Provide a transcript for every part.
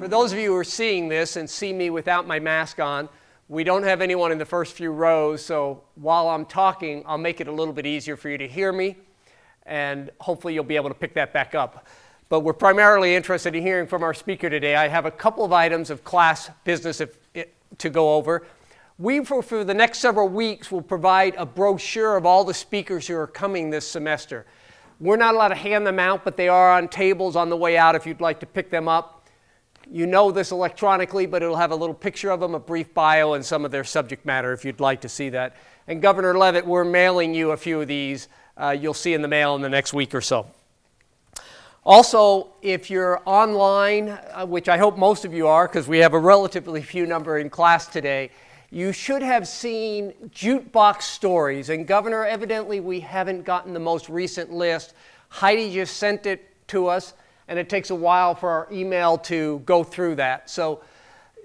For those of you who are seeing this and see me without my mask on, we don't have anyone in the first few rows, so while I'm talking, I'll make it a little bit easier for you to hear me, and hopefully you'll be able to pick that back up. But we're primarily interested in hearing from our speaker today. I have a couple of items of class business to go over. We, for the next several weeks, will provide a brochure of all the speakers who are coming this semester. We're not allowed to hand them out, but they are on tables on the way out if you'd like to pick them up. You know this electronically, but it'll have a little picture of them, a brief bio, and some of their subject matter if you'd like to see that. And Governor Leavitt, we're mailing you a few of these. You'll see in the mail in the next week or so. Also, if you're online, which I hope most of you are because we have a relatively few number in class today, you should have seen Jukebox Stories. And Governor, evidently we haven't gotten the most recent list. Heidi just sent it to us, and it takes a while for our email to go through that. So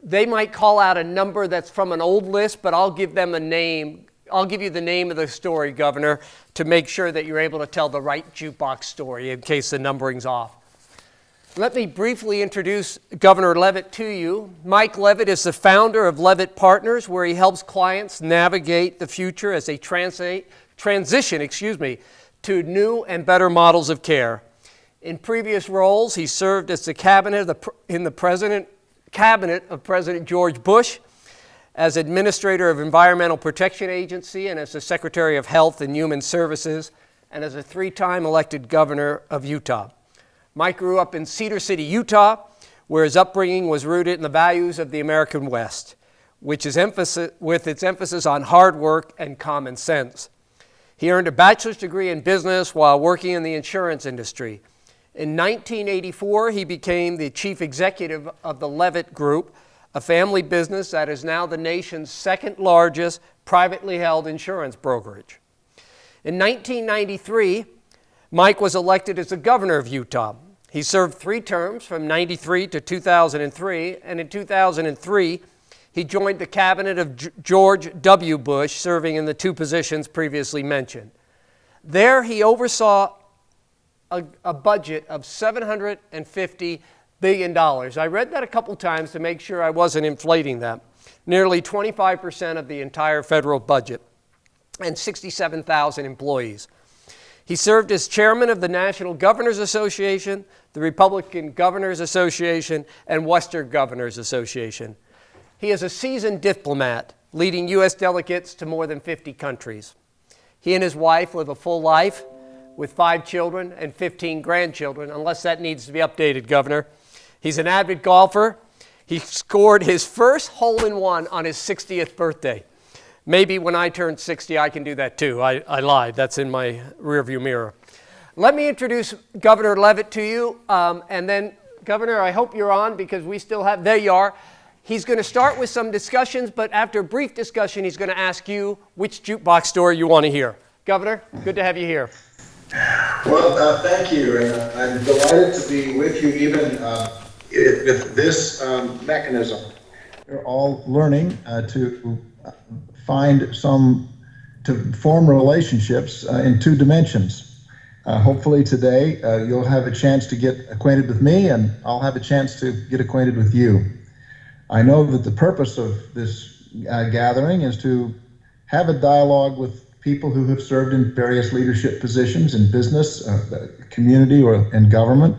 they might call out a number that's from an old list, but I'll give them a name. I'll give you the name of the story, Governor, to make sure that you're able to tell the right jukebox story in case the numbering's off. Let me briefly introduce Governor Leavitt to you. Mike Leavitt is the founder of Leavitt Partners, where he helps clients navigate the future as they transition to new and better models of care. In previous roles, he served as the cabinet of President George Bush, as Administrator of Environmental Protection Agency, and as the Secretary of Health and Human Services, and as a three-time elected governor of Utah. Mike grew up in Cedar City, Utah, where his upbringing was rooted in the values of the American West, with its emphasis on hard work and common sense. He earned a bachelor's degree in business while working in the insurance industry. In 1984, he became the chief executive of the Leavitt Group, a family business that is now the nation's second largest privately held insurance brokerage. In 1993, Mike was elected as the governor of Utah. He served 3 terms from 93 to 2003, and in 2003, he joined the cabinet of George W. Bush, serving in the 2 positions previously mentioned. There, he oversaw a budget of $750 billion. I read that a couple times to make sure I wasn't inflating that. Nearly 25% of the entire federal budget and 67,000 employees. He served as chairman of the National Governors Association, the Republican Governors Association, and Western Governors Association. He is a seasoned diplomat, leading U.S. delegates to more than 50 countries. He and his wife live a full life with 5 children and 15 grandchildren, unless that needs to be updated, Governor. He's an avid golfer. He scored his first hole-in-one on his 60th birthday. Maybe when I turn 60, I can do that too. I lied. That's in my rearview mirror. Let me introduce Governor Leavitt to you. And then, Governor, I hope you're on because we still have, there you are. He's going to start with some discussions, but after a brief discussion, he's going to ask you which jukebox story you want to hear. Governor, good to have you here. Well, thank you, and I'm delighted to be with you even with this mechanism. We're all learning to form relationships in 2 dimensions. Hopefully today you'll have a chance to get acquainted with me, and I'll have a chance to get acquainted with you. I know that the purpose of this gathering is to have a dialogue with people who have served in various leadership positions in business, community, or in government,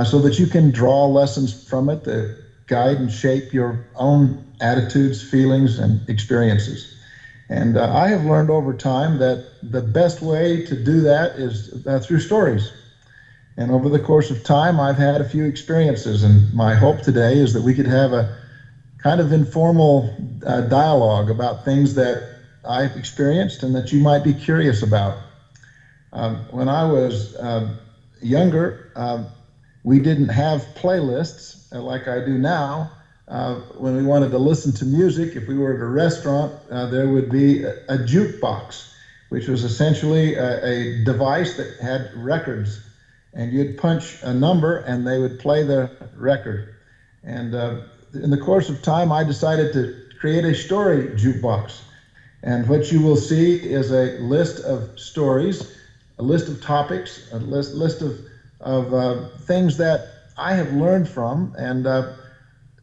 so that you can draw lessons from it that guide and shape your own attitudes, feelings, and experiences. And I have learned over time that the best way to do that is through stories. And over the course of time, I've had a few experiences, and my hope today is that we could have a kind of informal dialogue about things that I've experienced and that you might be curious about. When I was younger, we didn't have playlists like I do now. When we wanted to listen to music, if we were at a restaurant, there would be a jukebox, which was essentially a device that had records, and you'd punch a number and they would play the record. And in the course of time, I decided to create a story jukebox. And what you will see is a list of stories, a list of topics, a list of things that I have learned from, and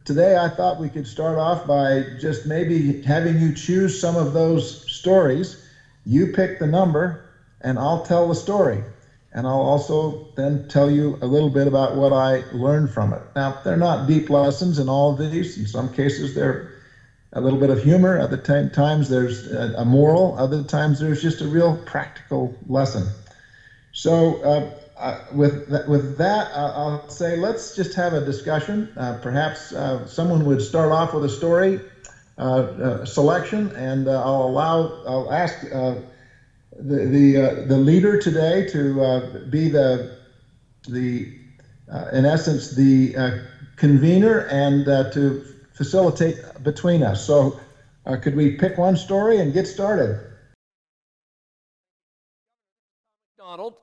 today I thought we could start off by just maybe having you choose some of those stories. You pick the number, and I'll tell the story. And I'll also then tell you a little bit about what I learned from it. Now, they're not deep lessons in all of these. In some cases, they're a little bit of humor. Other times, there's a moral. Other times, there's just a real practical lesson. So with that, I'll say let's just have a discussion. Perhaps someone would start off with a story selection, and I'll ask the leader today to be in essence the convener and to facilitate between us. So could we pick one story and get started? Donald,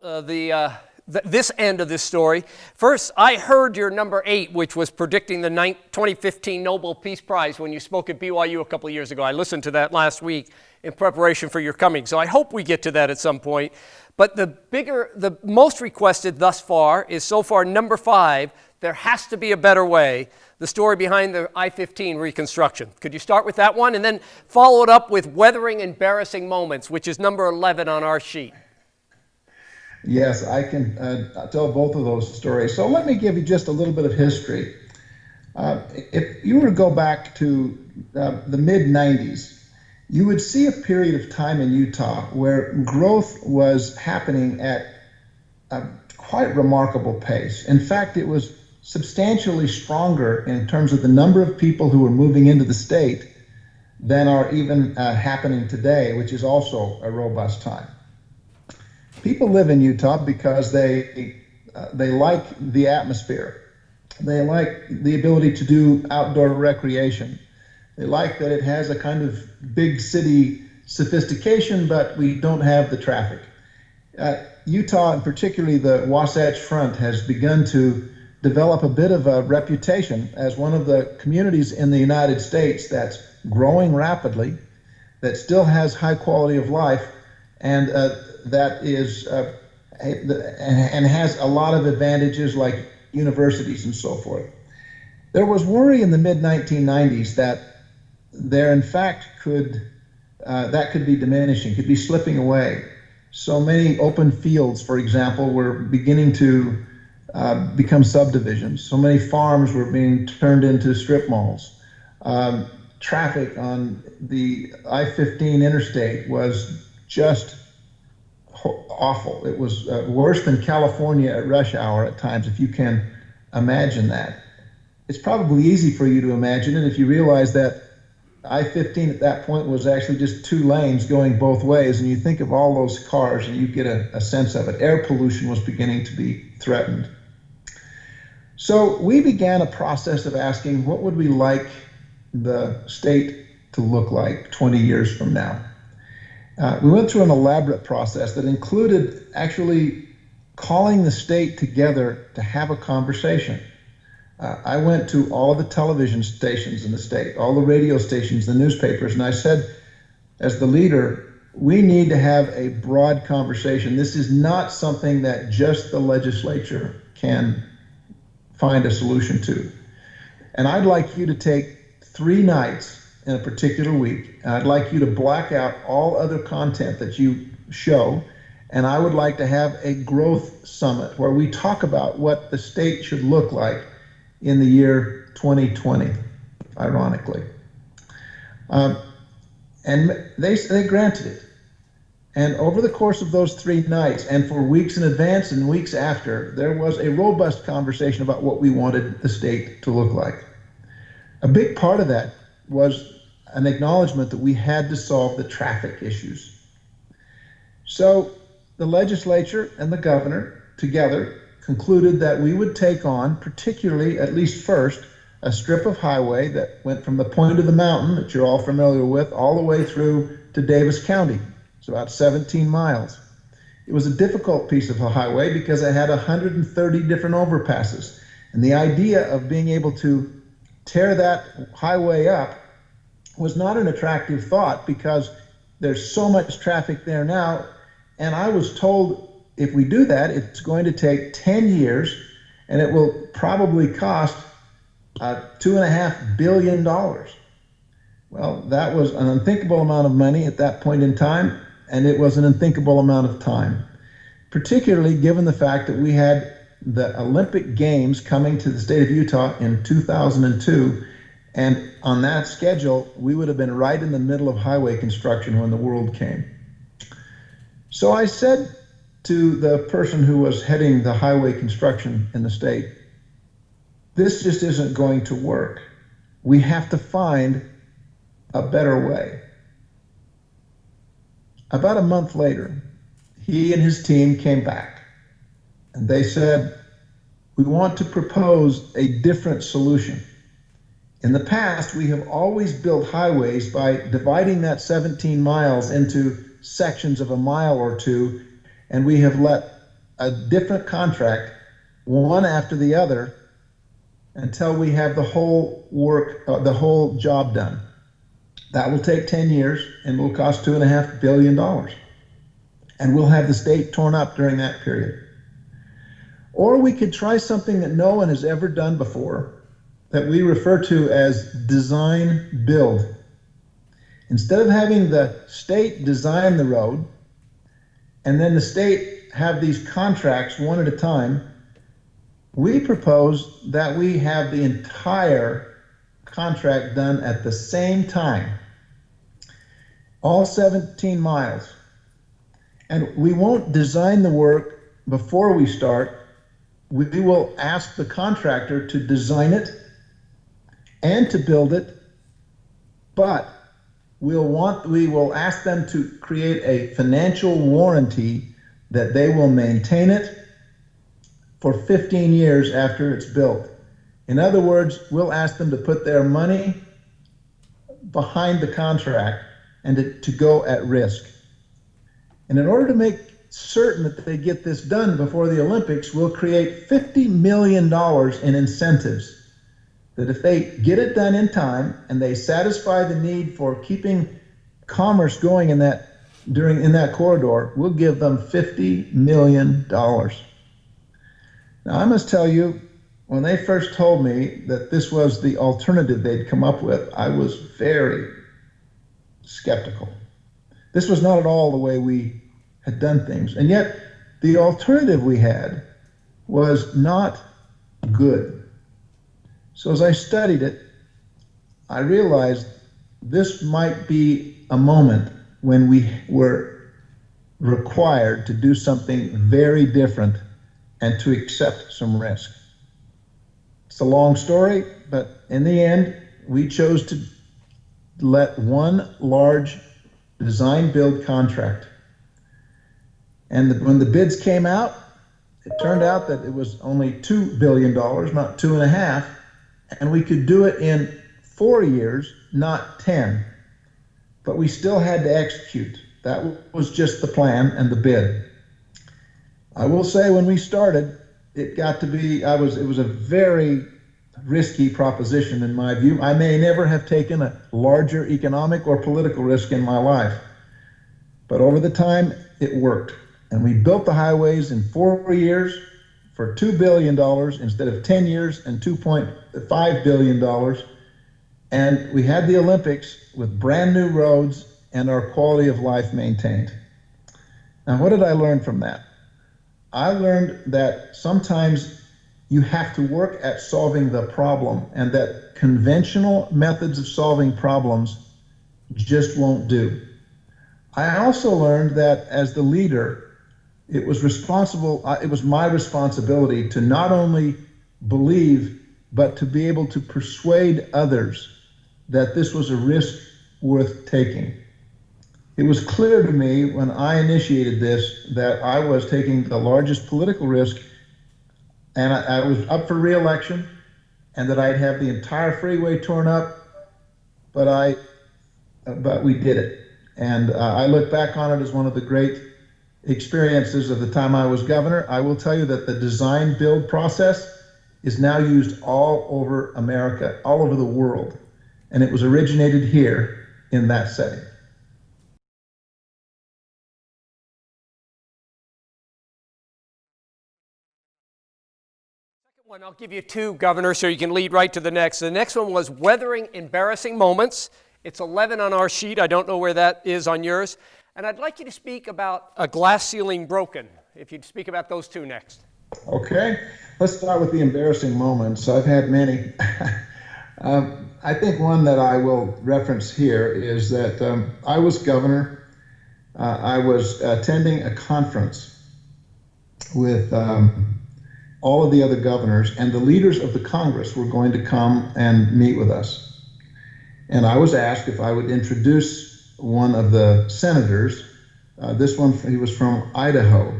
this end of this story. First, I heard your number 8, which was predicting the 2015 Nobel Peace Prize when you spoke at BYU a couple of years ago. I listened to that last week in preparation for your coming, so I hope we get to that at some point. But the most requested thus far is so far number 5, There Has to Be a Better Way, the story behind the I-15 reconstruction. Could you start with that one and then follow it up with Weathering Embarrassing Moments, which is number 11 on our sheet? Yes, I can tell both of those stories. So let me give you just a little bit of history. If you were to go back to the mid-90s, you would see a period of time in Utah where growth was happening at a quite remarkable pace. In fact, it was substantially stronger in terms of the number of people who were moving into the state than are even happening today, which is also a robust time. People live in Utah because they like the atmosphere. They like the ability to do outdoor recreation. They like that it has a kind of big city sophistication, but we don't have the traffic. Utah, and particularly the Wasatch Front, has begun to develop a bit of a reputation as one of the communities in the United States that's growing rapidly, that still has high quality of life, and that is and has a lot of advantages like universities and so forth. There was worry in the mid-1990s that there in fact that could be diminishing, could be slipping away. So many open fields, for example, were beginning to become subdivisions. So many farms were being turned into strip malls. Traffic on the I-15 interstate was just awful. It was worse than California at rush hour at times, if you can imagine that. It's probably easy for you to imagine it if you realize that I-15 at that point was actually just 2 lanes going both ways, and you think of all those cars and you get a sense of it. Air pollution was beginning to be threatened. So we began a process of asking, what would we like the state to look like 20 years from now? We went through an elaborate process that included actually calling the state together to have a conversation. I went to all of the television stations in the state, all the radio stations, the newspapers, and I said, as the leader, we need to have a broad conversation. This is not something that just the legislature can find a solution to. And I'd like you to take 3 nights in a particular week. I'd like you to black out all other content that you show, and I would like to have a growth summit where we talk about what the state should look like in the year 2020, ironically. And they granted it. And over the course of those 3 nights, and for weeks in advance and weeks after, there was a robust conversation about what we wanted the state to look like. A big part of that was an acknowledgement that we had to solve the traffic issues. So the legislature and the governor together concluded that we would take on, particularly, at least first, a strip of highway that went from the point of the mountain that you're all familiar with all the way through to Davis County. It's about 17 miles. It was a difficult piece of a highway because it had 130 different overpasses. And the idea of being able to tear that highway up was not an attractive thought because there's so much traffic there now. And I was told if we do that, it's going to take 10 years and it will probably cost $2.5 billion. Well, that was an unthinkable amount of money at that point in time, and it was an unthinkable amount of time, particularly given the fact that we had the Olympic Games coming to the state of Utah in 2002, and on that schedule, we would have been right in the middle of highway construction when the world came. So I said to the person who was heading the highway construction in the state, this just isn't going to work. We have to find a better way. About a month later, he and his team came back and they said, we want to propose a different solution. In the past, we have always built highways by dividing that 17 miles into sections of a mile or two, and we have let a different contract, one after the other, until we have the whole work, the whole job done. That will take 10 years and will cost $2.5 billion. And we'll have the state torn up during that period. Or we could try something that no one has ever done before, that we refer to as design build. Instead of having the state design the road, and then the state have these contracts one at a time, we propose that we have the entire contract done at the same time, all 17 miles. And we won't design the work before we start. We will ask the contractor to design it and to build it, but we will ask them to create a financial warranty that they will maintain it for 15 years after it's built. In other words, we'll ask them to put their money behind the contract and to go at risk. And in order to make certain that they get this done before the Olympics, we'll create $50 million in incentives that if they get it done in time and they satisfy the need for keeping commerce going in that corridor, we'll give them $50 million. Now, I must tell you, when they first told me that this was the alternative they'd come up with, I was very skeptical. This was not at all the way we had done things. And yet, the alternative we had was not good. So as I studied it, I realized this might be a moment when we were required to do something very different and to accept some risk. It's a long story, but in the end, we chose to let one large design build contract. And when the bids came out, it turned out that it was only $2 billion, not 2.5, and we could do it in 4 years, not 10. But we still had to execute. That was just the plan and the bid. I will say when we started, it got to be, it was a very risky proposition in my view. I may never have taken a larger economic or political risk in my life. But over the time, it worked. And we built the highways in 4 years for $2 billion instead of 10 years and $2.5 billion. And we had the Olympics with brand new roads and our quality of life maintained. Now, what did I learn from that? I learned that sometimes you have to work at solving the problem, and that conventional methods of solving problems just won't do. I also learned that as the leader, it was my responsibility to not only believe, but to be able to persuade others that this was a risk worth taking. It was clear to me when I initiated this that I was taking the largest political risk, and I was up for re-election, and that I'd have the entire freeway torn up, but we did it. And I look back on it as one of the great experiences of the time I was governor. I will tell you that the design build process is now used all over America, all over the world. And it was originated here in that setting. one. I'll give you two, Governor, so you can lead right to the next. The next one was weathering embarrassing moments. It's 11 on our sheet. I don't know where that is on yours. And I'd like you to speak about a glass ceiling broken, if you'd speak about those two next. Okay, let's start with the embarrassing moments. I've had many. I think one that I will reference here is that I was governor. I was attending a conference with all of the other governors, and the leaders of the Congress were going to come and meet with us. And I was asked if I would introduce one of the senators. This one, he was from Idaho.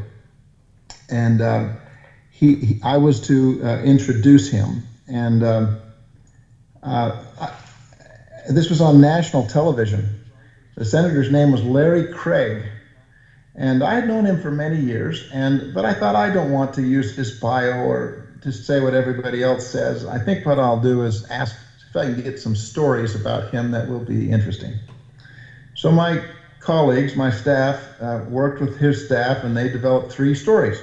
And I was to introduce him. And this was on national television. The senator's name was Larry Craig. And I had known him for many years, but I thought I don't want to use his bio or just say what everybody else says. I think what I'll do is ask if I can get some stories about him that will be interesting. So my colleagues, my staff, worked with his staff, and they developed 3 stories.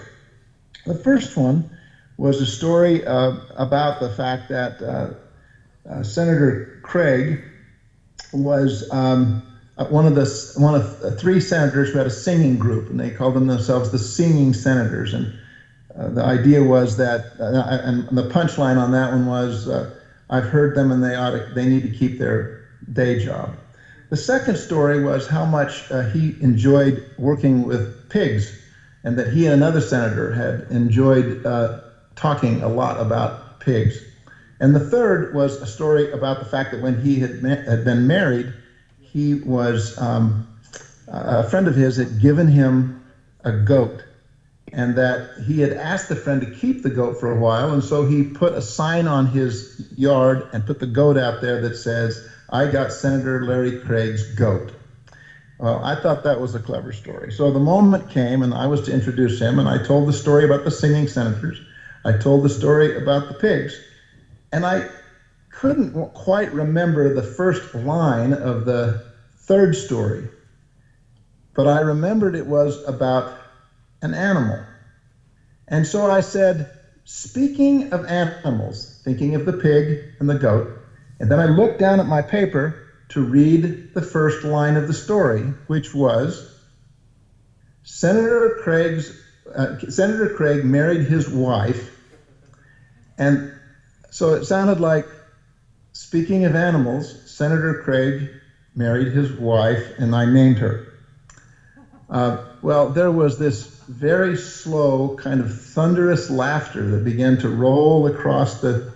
The first one was a story about the fact that Senator Craig was one of 3 senators who had a singing group, and they called themselves the Singing Senators. And the idea was that, and the punchline on that one was, I've heard them, and they need to keep their day job. The second story was how much he enjoyed working with pigs, and that he and another senator had enjoyed talking a lot about pigs. And the third was a story about the fact that when he had been married, he was, a friend of his had given him a goat, and that he had asked the friend to keep the goat for a while, and so he put a sign on his yard and put the goat out there that says, "I got Senator Larry Craig's goat." Well, I thought that was a clever story. So the moment came, and I was to introduce him, and I told the story about the singing senators. I told the story about the pigs, and I couldn't quite remember the first line of the third story, but I remembered it was about an animal. And so I said, speaking of animals, thinking of the pig and the goat, and then I looked down at my paper to read the first line of the story, which was, Senator Craig married his wife. And so it sounded like, speaking of animals, Senator Craig married his wife, and I named her. Well, there was this very slow, kind of thunderous laughter that began to roll across the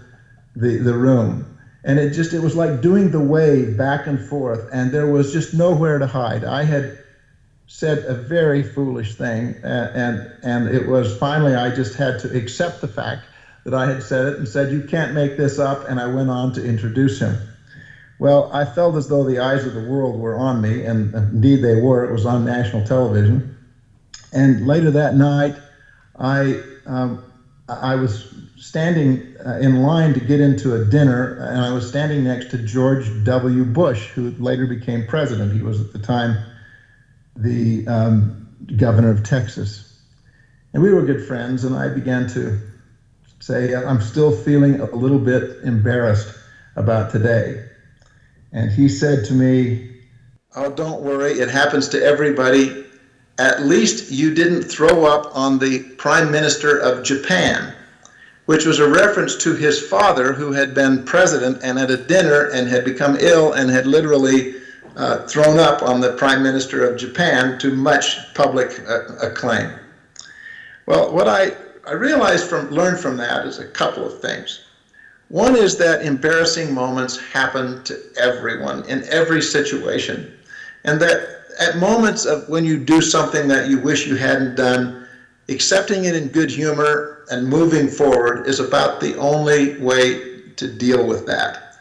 room. And it was like doing the wave back and forth, and there was just nowhere to hide. I had said a very foolish thing, and it was finally I just had to accept the fact that I had said it and said, "You can't make this up," and I went on to introduce him. Well, I felt as though the eyes of the world were on me, and indeed they were. It was on national television. And later that night, I was standing in line to get into a dinner, and I was standing next to George W. Bush, who later became president. He was at the time the governor of Texas. And we were good friends, and I began to say, I'm still feeling a little bit embarrassed about today. And he said to me, "Oh, don't worry, it happens to everybody. At least you didn't throw up on the Prime Minister of Japan," which was a reference to his father, who had been president and at a dinner and had become ill and had literally thrown up on the Prime Minister of Japan to much public acclaim. Well, what I learned from that is a couple of things. One is that embarrassing moments happen to everyone in every situation, and that at moments of when you do something that you wish you hadn't done, accepting it in good humor and moving forward is about the only way to deal with that.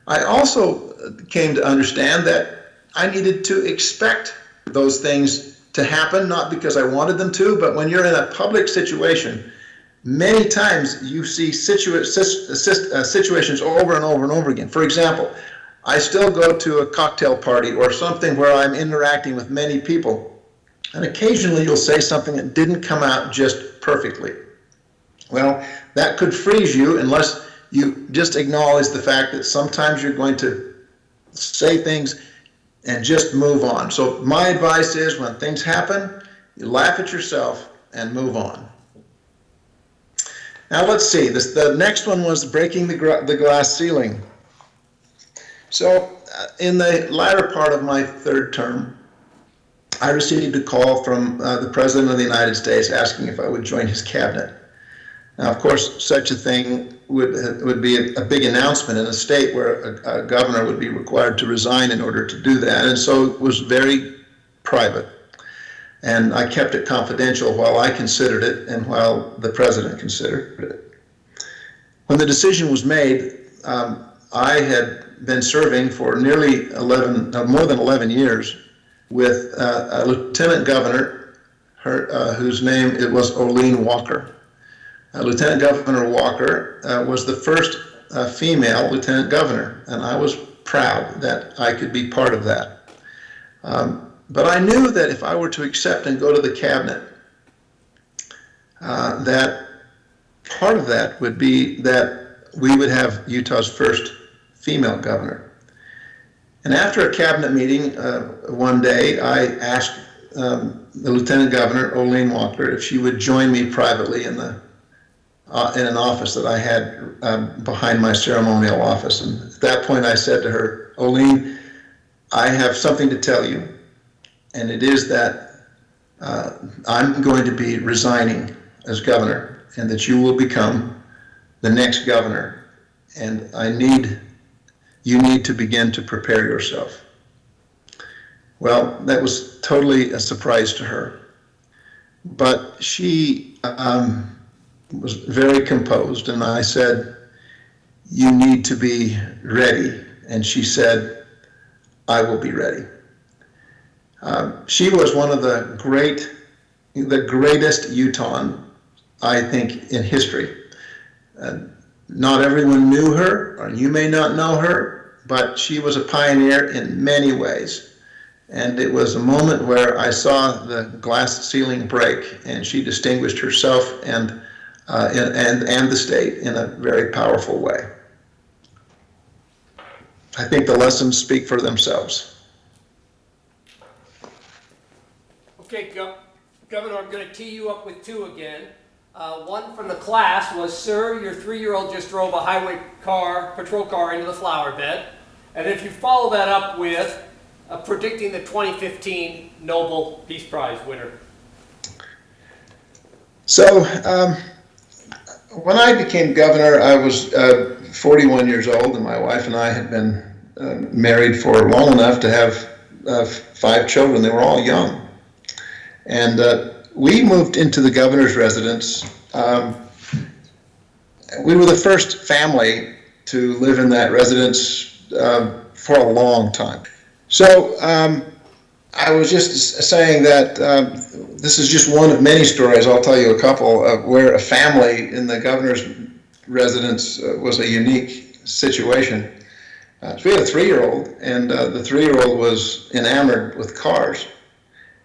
I also came to understand that I needed to expect those things to happen, not because I wanted them to, but when you're in a public situation, many times you see situations over and over and over again. For example, I still go to a cocktail party or something where I'm interacting with many people, and occasionally you'll say something that didn't come out just perfectly. Well, that could freeze you unless you just acknowledge the fact that sometimes you're going to say things and just move on. So my advice is, when things happen, you laugh at yourself and move on. Now let's see, the next one was breaking the glass ceiling. So in the latter part of my third term, I received a call from the President of the United States asking if I would join his cabinet. Now, of course, such a thing would be a big announcement in a state where a governor would be required to resign in order to do that, and so it was very private. And I kept it confidential while I considered it and while the President considered it. When the decision was made, I had been serving for nearly more than 11 years with a lieutenant governor, whose name it was Olene Walker. Lieutenant Governor Walker was the first female lieutenant governor, and I was proud that I could be part of that. But I knew that if I were to accept and go to the cabinet, that part of that would be that we would have Utah's first female governor. And after a cabinet meeting one day, I asked the Lieutenant Governor, Olene Walker, if she would join me privately in an office that I had behind my ceremonial office. And at that point I said to her, Olene, I have something to tell you, and it is that I'm going to be resigning as governor, and that you will become the next governor, and you need to begin to prepare yourself. Well, that was totally a surprise to her, but she was very composed, and I said, you need to be ready. And she said, I will be ready. She was one of the greatest Utahn, I think, in history. Not everyone knew her, or you may not know her, but she was a pioneer in many ways. And it was a moment where I saw the glass ceiling break, and she distinguished herself and the state in a very powerful way. I think the lessons speak for themselves. Okay, Governor, I'm going to tee you up with two again. One from the class was, sir, your 3-year-old just drove a highway patrol car into the flower bed. And if you follow that up with predicting the 2015 Nobel Peace Prize winner. So, when I became governor, I was 41 years old, and my wife and I had been married for long enough to have 5 children. They were all young. And we moved into the governor's residence. We were the first family to live in that residence for a long time. So I was just saying that this is just one of many stories. I'll tell you a couple where a family in the governor's residence was a unique situation. So we had a 3-year-old, and the 3-year-old was enamored with cars.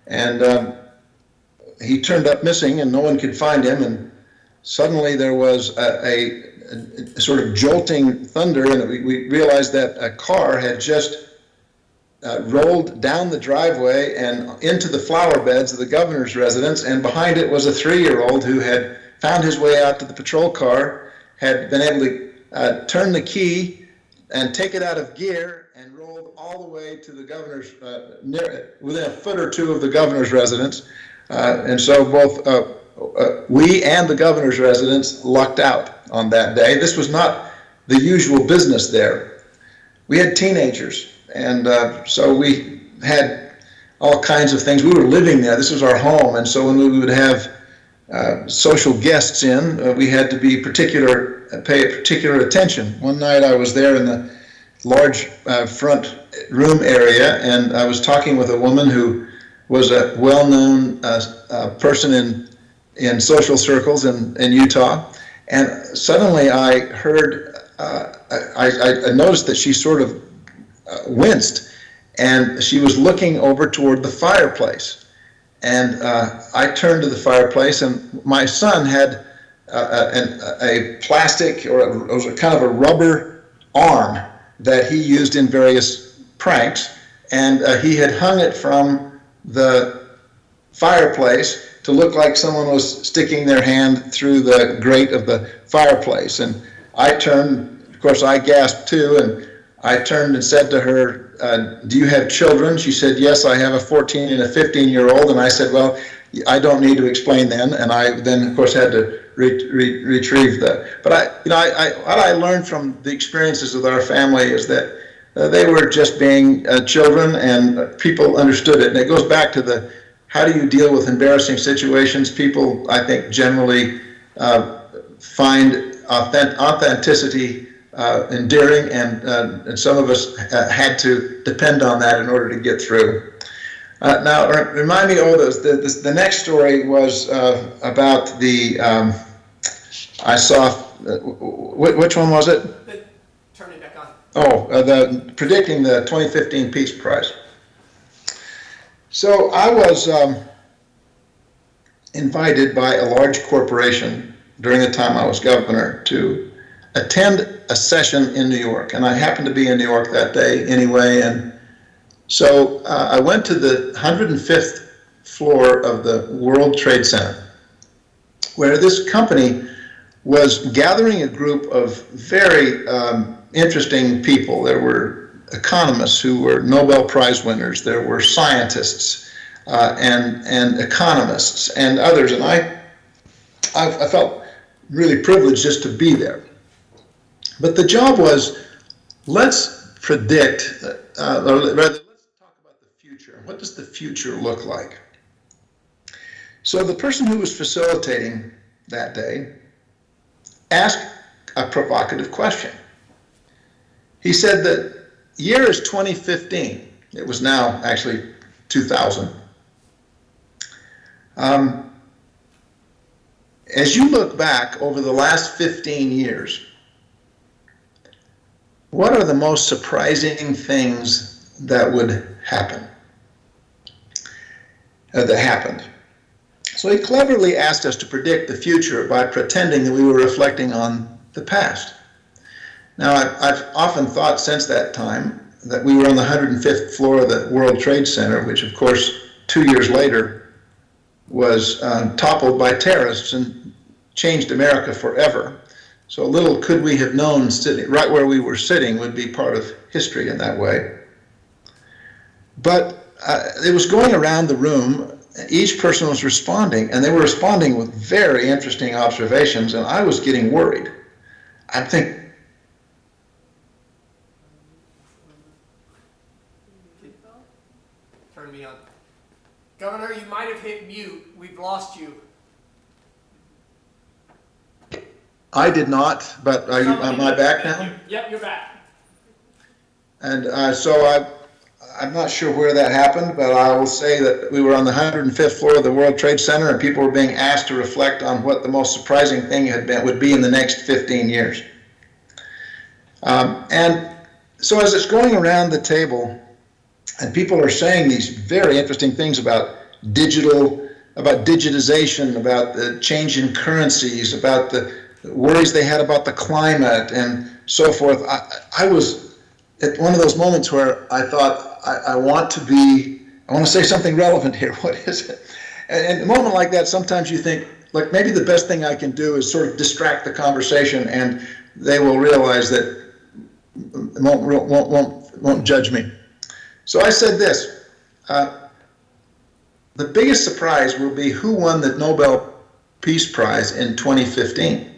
And he turned up missing, and no one could find him. And suddenly there was a sort of jolting thunder, and we realized that a car had just rolled down the driveway and into the flower beds of the governor's residence, and behind it was a 3-year-old who had found his way out to the patrol car, had been able to turn the key and take it out of gear, and rolled all the way to the governor's, within a foot or two of the governor's residence. And so both we and the governor's residence lucked out on that day. This was not the usual business there. We had teenagers, and so we had all kinds of things. We were living there. This was our home, and so when we would have social guests in, we had to pay particular attention. One night I was there in the large front room area, and I was talking with a woman who was a well-known person in social circles in Utah, and suddenly I heard, I noticed that she sort of winced, and she was looking over toward the fireplace. And I turned to the fireplace, and my son had a plastic, or it was a kind of a rubber arm that he used in various pranks, and he had hung it from the fireplace to look like someone was sticking their hand through the grate of the fireplace. And I turned, of course I gasped too, and I turned and said to her, do you have children? She said, yes, I have a 14 and a 15-year-old. And I said, well, I don't need to explain then. And I then, of course, had to retrieve that. But what I learned from the experiences with our family is that they were just being children, and people understood it. And it goes back to the, how do you deal with embarrassing situations? People, I think, generally find authenticity endearing, and some of us had to depend on that in order to get through. Now, remind me, the next story was about the, I saw, which one was it? Turn it back on. Oh, predicting the 2015 Peace Prize. So I was invited by a large corporation during the time I was governor to attend a session in New York, and I happened to be in New York that day anyway. And so I went to the 105th floor of the World Trade Center, where this company was gathering a group of very interesting people. There were economists who were Nobel Prize winners. There were scientists and economists and others. And I felt really privileged just to be there. But the job was, let's predict, or rather, let's talk about the future. What does the future look like? So the person who was facilitating that day asked a provocative question. He said that year is 2015. It was now actually 2000. As you look back over the last 15 years, what are the most surprising things that would happen, that happened? So he cleverly asked us to predict the future by pretending that we were reflecting on the past. Now, I've often thought since that time that we were on the 105th floor of the World Trade Center, which of course 2 years later was toppled by terrorists and changed America forever. So little could we have known sitting right where we were sitting would be part of history in that way. But it was going around the room, each person was responding, and they were responding with very interesting observations, and I was getting worried. I think, Turn me on. Governor, you might have hit mute. We've lost you. I did not, but am I back now? Yep, you're back. And so I'm not sure where that happened, but I will say that we were on the 105th floor of the World Trade Center, and people were being asked to reflect on what the most surprising thing would be in the next 15 years. And so as it's going around the table, and people are saying these very interesting things about digitization, about the change in currencies, about the worries they had about the climate and so forth. I was at one of those moments where I thought, I want to say something relevant here. What is it? And in a moment like that, sometimes you think, like, maybe the best thing I can do is sort of distract the conversation, and they will realize that won't judge me. So I said this, the biggest surprise will be who won the Nobel Peace Prize in 2015.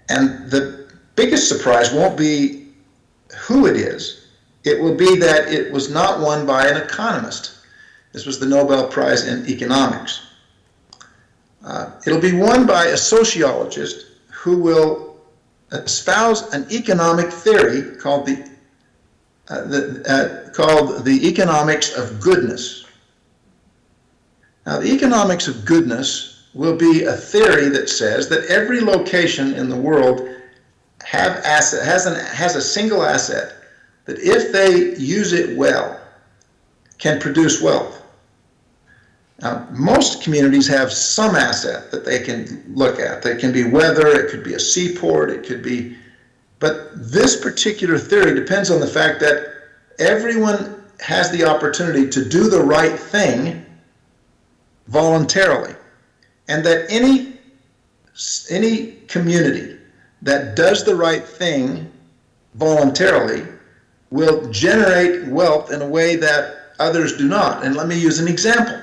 And the biggest surprise won't be who it is. It will be that it was not won by an economist. This was the Nobel Prize in Economics. It'll be won by a sociologist who will espouse an economic theory called the economics of goodness. Now, the economics of goodness will be a theory that says that every location in the world has a single asset that, if they use it well, can produce wealth. Most communities have some asset that they can look at. They can be weather, it could be a seaport, it could be, but this particular theory depends on the fact that everyone has the opportunity to do the right thing voluntarily, and that any community that does the right thing voluntarily will generate wealth in a way that others do not. And let me use an example.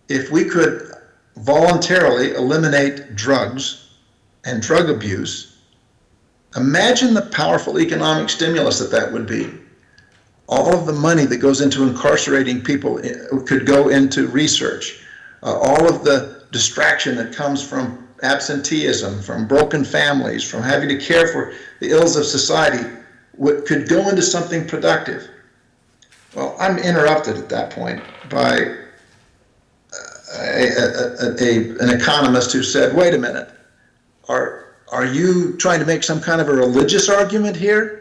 If we could voluntarily eliminate drugs and drug abuse, imagine the powerful economic stimulus that would be. All of the money that goes into incarcerating people could go into research. All of the distraction that comes from absenteeism, from broken families, from having to care for the ills of society could go into something productive. Well, I'm interrupted at that point by an economist who said, wait a minute, are you trying to make some kind of a religious argument here?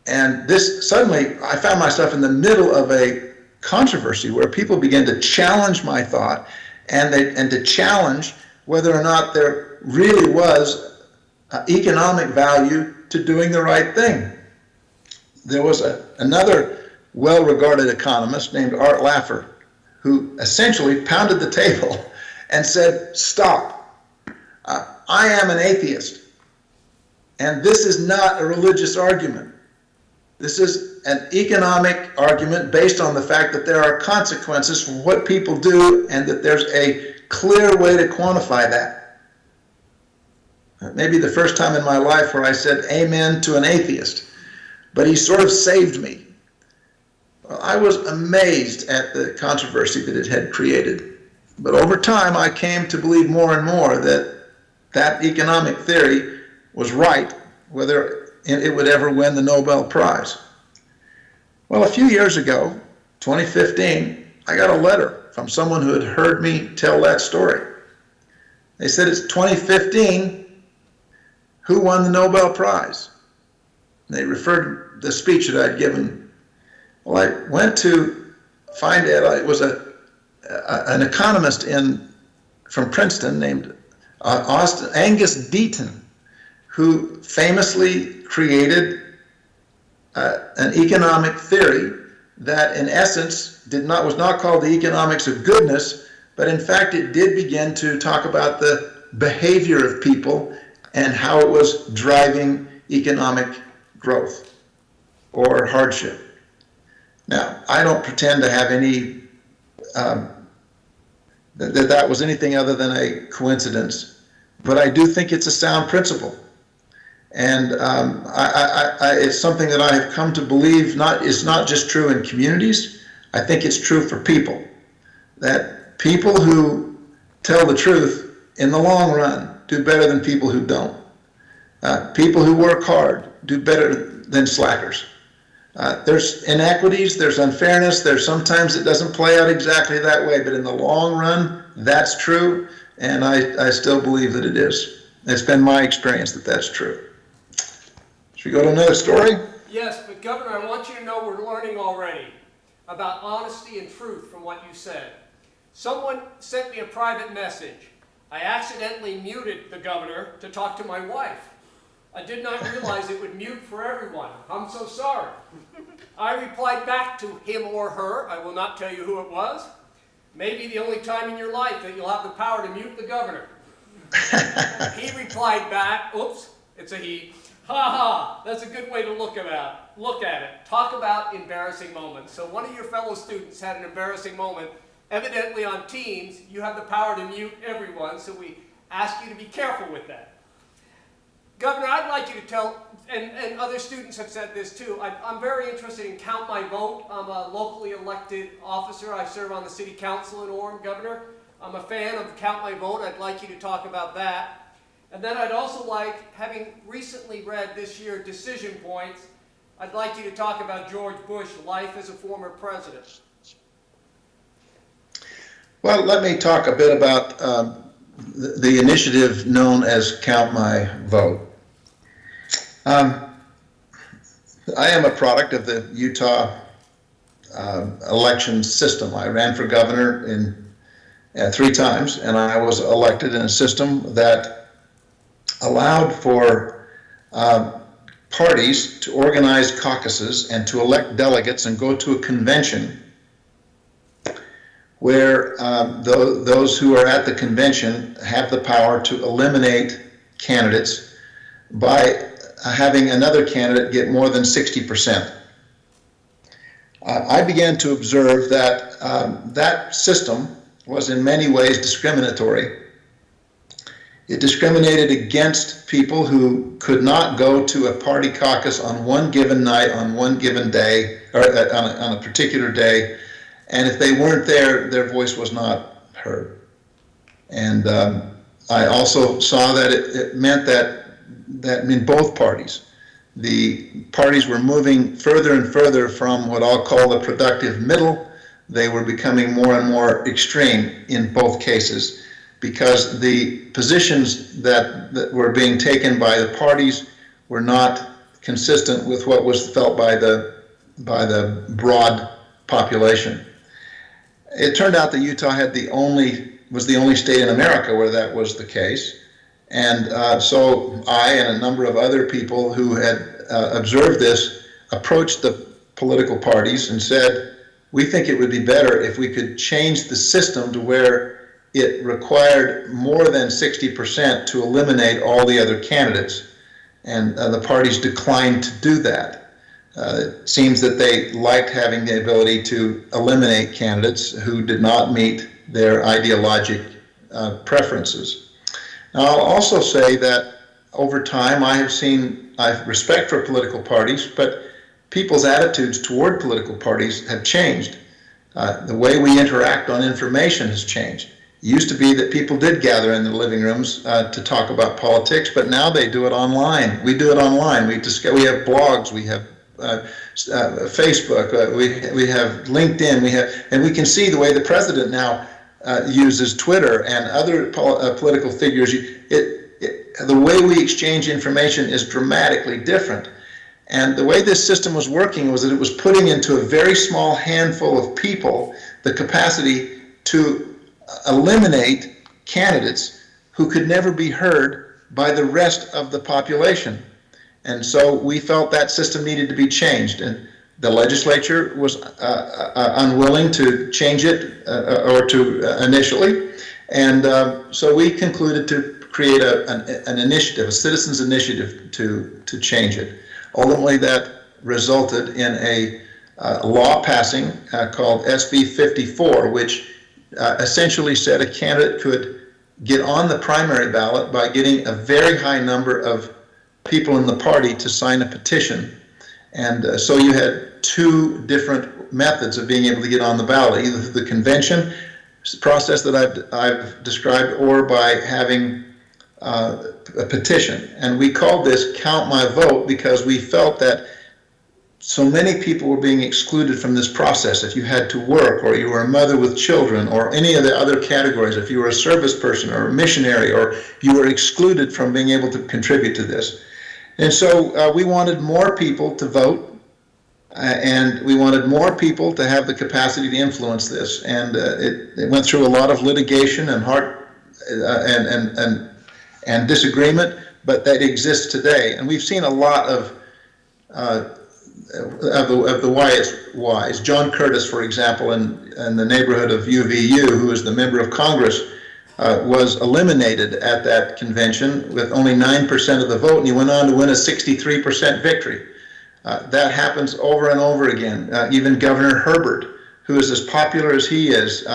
And this, suddenly, I found myself in the middle of a controversy where people began to challenge my thought and to challenge whether or not there really was economic value to doing the right thing. There was another well-regarded economist named Art Laffer who essentially pounded the table and said, stop, I am an atheist, and this is not a religious argument. This is an economic argument based on the fact that there are consequences for what people do and that there's a clear way to quantify that. Maybe the first time in my life where I said amen to an atheist, but he sort of saved me. Well, I was amazed at the controversy that it had created. But over time, I came to believe more and more that that economic theory was right, whether it would ever win the Nobel Prize. Well, a few years ago, 2015, I got a letter from someone who had heard me tell that story. They said, it's 2015, who won the Nobel Prize? And they referred to the speech that I'd given. Well, I went to find it. It was an economist from Princeton named Angus Deaton, who famously created an economic theory that in essence was not called the economics of goodness, but in fact it did begin to talk about the behavior of people and how it was driving economic growth or hardship. Now, I don't pretend to have any, that was anything other than a coincidence, but I do think it's a sound principle. And it's something that I have come to believe is not just true in communities. I think it's true for people. That people who tell the truth in the long run do better than people who don't. People who work hard do better than slackers. There's inequities, there's unfairness, sometimes it doesn't play out exactly that way, but in the long run, that's true, and I still believe that it is. It's been my experience that that's true. Should we go to another story? Yes, but Governor, I want you to know we're learning already about honesty and truth from what you said. Someone sent me a private message. I accidentally muted the governor to talk to my wife. I did not realize it would mute for everyone. I'm so sorry. I replied back to him or her. I will not tell you who it was. Maybe the only time in your life that you'll have the power to mute the governor. He replied back, oops, it's a he. Ha ha, that's a good way to look at it. Talk about embarrassing moments. So one of your fellow students had an embarrassing moment. Evidently on Teams, you have the power to mute everyone, so we ask you to be careful with that. Governor, I'd like you to tell, and other students have said this too, I'm very interested in Count My Vote. I'm a locally elected officer. I serve on the city council in Orem, Governor. I'm a fan of Count My Vote. I'd like you to talk about that. And then I'd also like, having recently read this year Decision Points, I'd like you to talk about George Bush, life as a former president. Well, let me talk a bit about the initiative known as Count My Vote. I am a product of the Utah election system. I ran for governor in 3 times, and I was elected in a system that allowed for parties to organize caucuses and to elect delegates and go to a convention where those who are at the convention have the power to eliminate candidates by having another candidate get more than 60%. I began to observe that that system was in many ways discriminatory. It discriminated against people who could not go to a party caucus on one given night, on one given day, or on a particular day, and if they weren't there, their voice was not heard. And I also saw that it meant that in both parties, the parties were moving further and further from what I'll call the productive middle. They were becoming more and more extreme in both cases, because the positions that were being taken by the parties were not consistent with what was felt by the broad population. It turned out that Utah was the only state in America where that was the case. And so I and a number of other people who had observed this approached the political parties and said, we think it would be better if we could change the system to where it required more than 60% to eliminate all the other candidates. And the parties declined to do that. It seems that they liked having the ability to eliminate candidates who did not meet their ideologic preferences. Now, I'll also say that over time I have respect for political parties, but people's attitudes toward political parties have changed. The way we interact on information has changed. It used to be that people did gather in the living rooms to talk about politics, but now they do it online. We do it online. We have blogs, we have Facebook, we have LinkedIn, and we can see the way the president now uses Twitter and other political figures. The way we exchange information is dramatically different. And the way this system was working was that it was putting into a very small handful of people the capacity to eliminate candidates who could never be heard by the rest of the population. And so we felt that system needed to be changed. And the legislature was unwilling to change it or to initially. And so we concluded to create an initiative, a citizens initiative to change it. Ultimately, that resulted in a law passing called SB 54, which essentially said a candidate could get on the primary ballot by getting a very high number of people in the party to sign a petition. And so you had 2 different methods of being able to get on the ballot, either through the convention process that I've described, or by having a petition. And we called this Count My Vote because we felt that so many people were being excluded from this process. If you had to work, or you were a mother with children, or any of the other categories, if you were a service person or a missionary, or you were excluded from being able to contribute to this. And so we wanted more people to vote, and we wanted more people to have the capacity to influence this. And it went through a lot of litigation and and disagreement, but that exists today. And we've seen a lot of the whys. John Curtis, for example, in the neighborhood of UVU, who is the member of Congress, was eliminated at that convention with only 9% of the vote, and he went on to win a 63% victory. That happens over and over again. Even Governor Herbert, who is as popular as he is,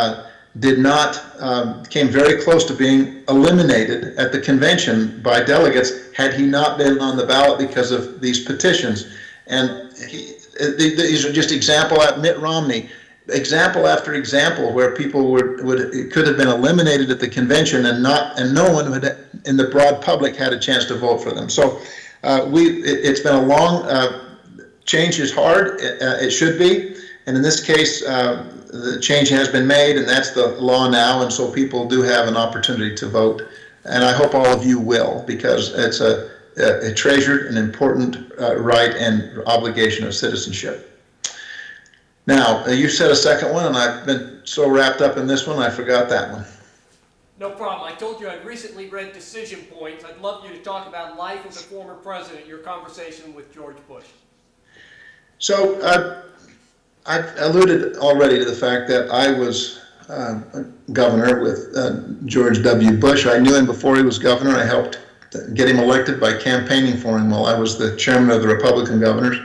came very close to being eliminated at the convention by delegates had he not been on the ballot because of these petitions. And these are just example at Mitt Romney, example after example where people could have been eliminated at the convention and no one in the broad public had a chance to vote for them. So it's been a long change is hard. It should be, and in this case, the change has been made, and that's the law now. And so people do have an opportunity to vote, and I hope all of you will, because it's a treasured and important right and obligation of citizenship. Now, you said a second one, and I've been so wrapped up in this one, I forgot that one. No problem. I told you I'd recently read Decision Points. I'd love you to talk about life as a former president, your conversation with George Bush. So I've alluded already to the fact that I was governor with George W. Bush. I knew him before he was governor. I helped get him elected by campaigning for him while I was the chairman of the Republican governors.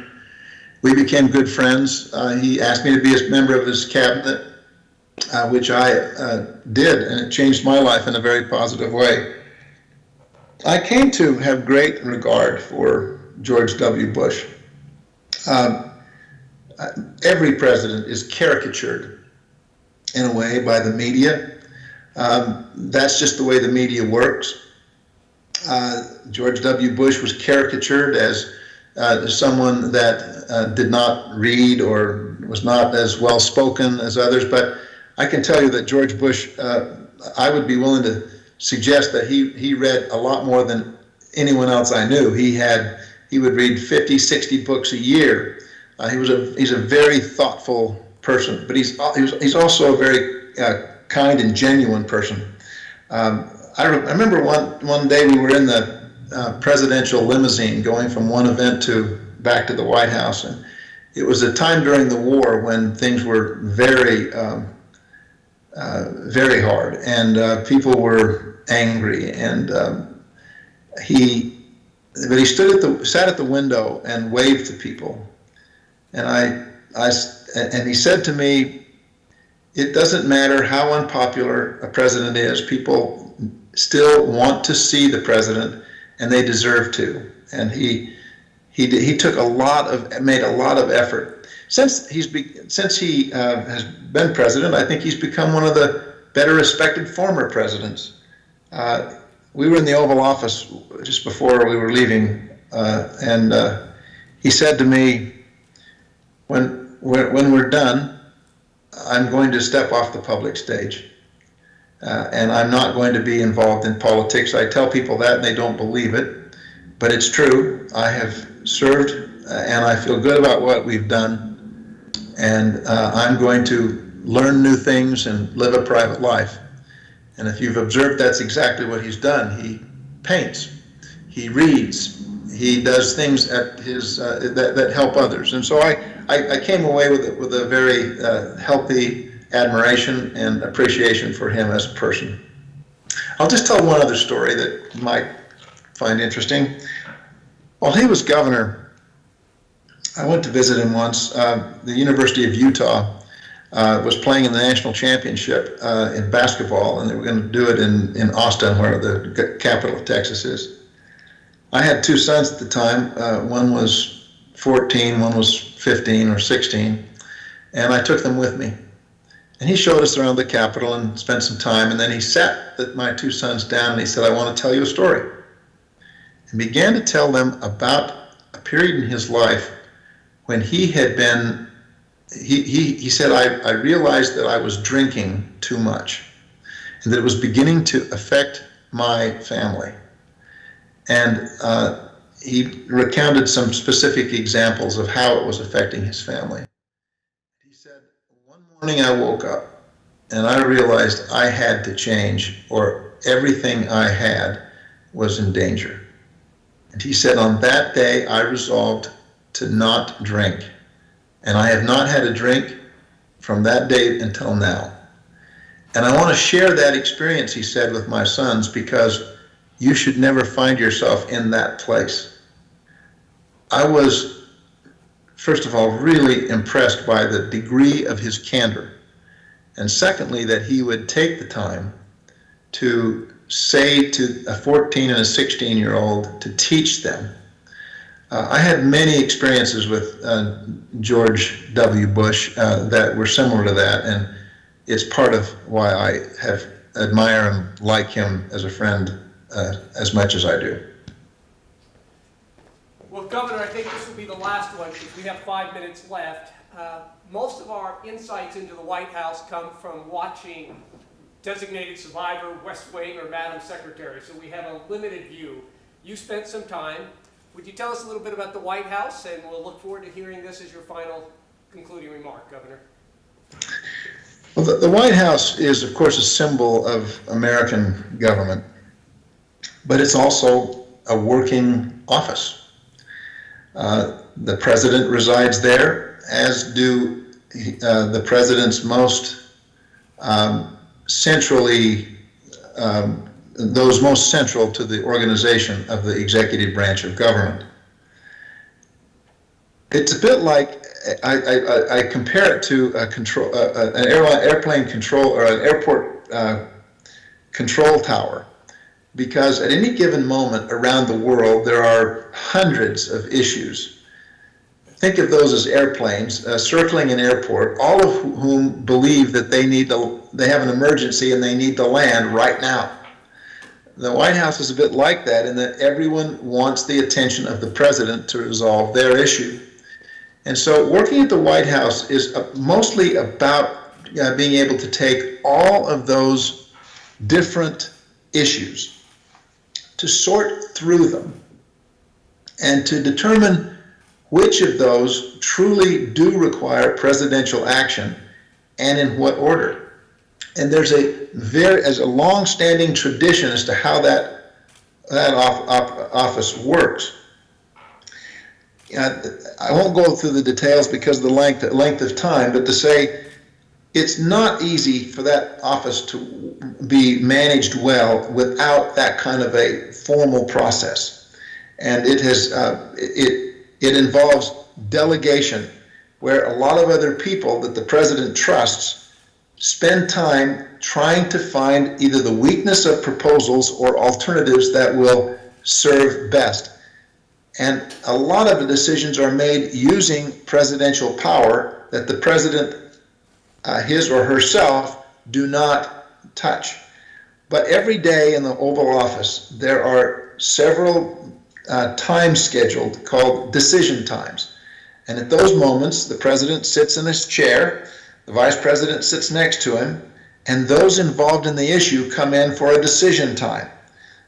We became good friends. He asked me to be a member of his cabinet, which I did, and it changed my life in a very positive way. I came to have great regard for George W. Bush. Every president is caricatured in a way by the media. That's just the way the media works. George W. Bush was caricatured as someone that did not read or was not as well spoken as others, but I can tell you that George Bush, I would be willing to suggest that he read a lot more than anyone else I knew. He would read 50, 60 books a year. He's a very thoughtful person, but he's also a very kind and genuine person. I remember one day we were in the presidential limousine going from one event back to the White House, and it was a time during the war when things were very very hard, and people were angry, and he sat at the window and waved to people, and and he said to me, "It doesn't matter how unpopular a president is, people still want to see the president, and they deserve to." And he made a lot of effort. Since he has been president, I think he's become one of the better respected former presidents. We were in the Oval Office just before we were leaving, and he said to me, when we're done, I'm going to step off the public stage, and I'm not going to be involved in politics. I tell people that and they don't believe it, but it's true. I have served, and I feel good about what we've done, and I'm going to learn new things and live a private life. And if you've observed, that's exactly what he's done. He paints, he reads, he does things at his that help others. And so I came away with a very healthy admiration and appreciation for him as a person. I'll just tell one other story that you might find interesting. While he was governor, I went to visit him once. The University of Utah was playing in the national championship in basketball, and they were going to do it in Austin, where the capital of Texas is. I had two sons at the time. One was 14, one was 15 or 16, and I took them with me. And he showed us around the Capitol and spent some time, and then he sat my two sons down and he said, "I want to tell you a story." And began to tell them about a period in his life when he had been, he said, I realized that I was drinking too much and that it was beginning to affect my family. And he recounted some specific examples of how it was affecting his family. He said, "One morning I woke up and I realized I had to change, or everything I had was in danger." And he said, "On that day, I resolved to not drink. And I have not had a drink from that date until now." And I want to share that experience, he said, with my sons, because you should never find yourself in that place. I was, first of all, really impressed by the degree of his candor. And secondly, that he would take the time to say to a 14 and a 16-year-old, to teach them. I had many experiences with George W. Bush that were similar to that, and it's part of why I admire and like him as a friend as much as I do. Well, Governor, I think this will be the last one because we have 5 minutes left. Most of our insights into the White House come from watching Designated Survivor, West Wing, or Madam Secretary, so we have a limited view. You spent some time. Would you tell us a little bit about the White House, and we'll look forward to hearing this as your final concluding remark, Governor. Well, the White House is, of course, a symbol of American government, but it's also a working office. The president resides there, as do the president's most centrally, those most central to the organization of the executive branch of government. It's a bit like, I compare it to an airplane control or an airport control tower, because at any given moment around the world there are hundreds of issues. Think of those as airplanes circling an airport, all of whom believe that they have an emergency and they need to land right now. The White House is a bit like that, in that everyone wants the attention of the president to resolve their issue. And so working at the White House is mostly about being able to take all of those different issues, to sort through them, and to determine which of those truly do require presidential action and in what order. And there's a long-standing tradition as to how that office works. I won't go through the details because of the length of time, but to say it's not easy for that office to be managed well without that kind of a formal process. And it involves delegation, where a lot of other people that the president trusts spend time trying to find either the weakness of proposals or alternatives that will serve best. And a lot of the decisions are made using presidential power that the president, his or herself, do not touch. But every day in the Oval Office, there are several times scheduled called decision times. And at those moments, the president sits in his chair, the vice president sits next to him, and those involved in the issue come in for a decision time.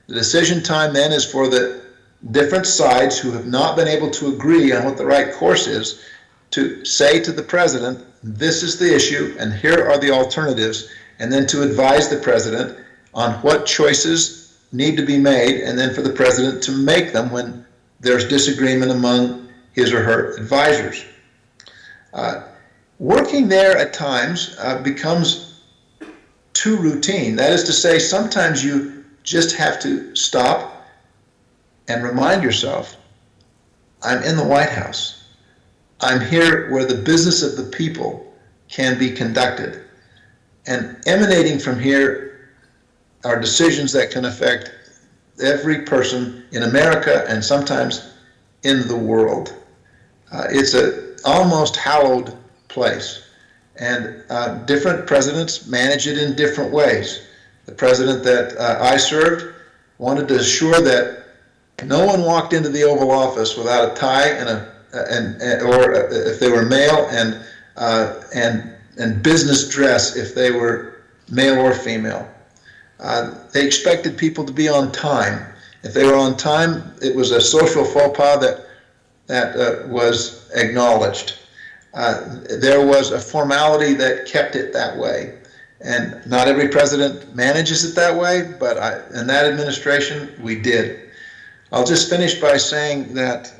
The decision time then is for the different sides who have not been able to agree on what the right course is to say to the president, this is the issue and here are the alternatives, and then to advise the president on what choices need to be made, and then for the president to make them when there's disagreement among his or her advisors. Working there at times becomes too routine. That is to say, sometimes you just have to stop and remind yourself, I'm in the White House. I'm here where the business of the people can be conducted. And emanating from here are decisions that can affect every person in America and sometimes in the world. It's an almost hallowed place. And different presidents manage it in different ways. The president that I served wanted to assure that no one walked into the Oval Office without a tie or if they were male, and business dress if they were male or female. They expected people to be on time. If they were on time, it was a social faux pas that was acknowledged. There was a formality that kept it that way. And not every president manages it that way, but in that administration, we did. I'll just finish by saying that,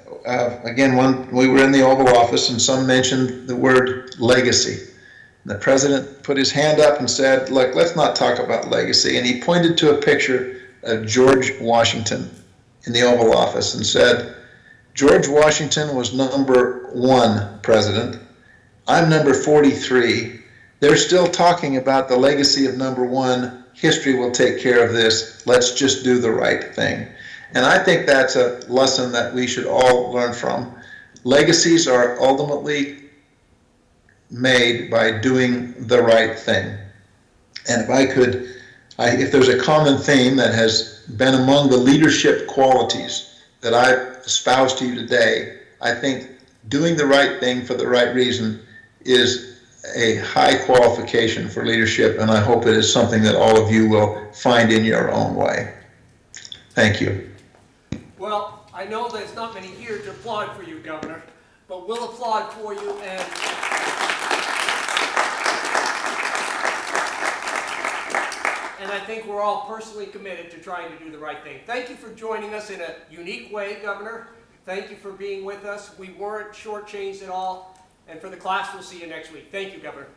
again, when we were in the Oval Office and some mentioned the word legacy. And the president put his hand up and said, look, let's not talk about legacy. And he pointed to a picture of George Washington in the Oval Office and said, George Washington was number 1 president. I'm number 43. They're still talking about the legacy of number 1. History will take care of this. Let's just do the right thing. And I think that's a lesson that we should all learn from. Legacies are ultimately made by doing the right thing. And if there's a common theme that has been among the leadership qualities that I've espoused to you today, I think doing the right thing for the right reason is a high qualification for leadership, and I hope it is something that all of you will find in your own way. Thank you. Well, I know there's not many here to applaud for you, Governor, but we'll applaud for you, and I think we're all personally committed to trying to do the right thing. Thank you for joining us in a unique way, Governor. Thank you for being with us. We weren't shortchanged at all. And for the class, we'll see you next week. Thank you, Governor.